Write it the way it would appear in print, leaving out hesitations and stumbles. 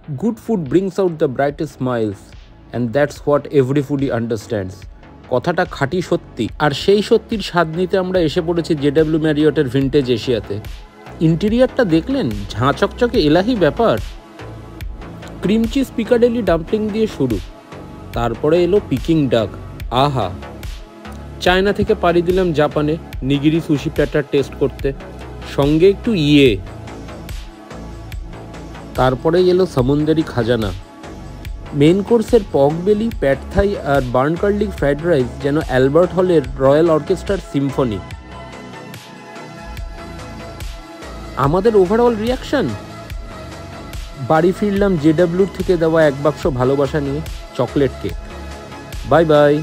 Good food brings out the brightest smiles, and that's what every foodie understands. কথাটা খাঁটি সত্যি, আর সেই সত্যির স্বাদ নিতে আমরা এসে পড়েছি জেডব্লিউ ম্যারিয়টের ভিন্টেজ এশিয়াতে। ইন্টেরিয়ারটা দেখলেন, ঝাঁ চকচকে এলাহি ব্যাপার। ক্রিম চিজ পিকাডেলি ডাম্পলিং দিয়ে শুরু, তারপরে এলো পিকিং ডাক। আহা! চায়না থেকে পাড়ি দিলাম জাপানে নিগিরি সুশি প্ল্যাটার টেস্ট করতে, সঙ্গে একটু তারপরে এলো সমুন্দরি খাজানা। মেন কোর্সের পক বেলি, প্যাড থাই আর বার্ন কার্লিক ফ্রাইড রাইস যেন অ্যালবার্ট হলের রয়্যাল অর্কেস্ট্রার সিম্ফনি। আমাদের ওভারঅল রিয়াকশন, বাড়ি ফিরলাম জেডব্লিউর থেকে দেওয়া এক বাক্স ভালোবাসা নিয়ে, চকলেট কেক। Bye bye.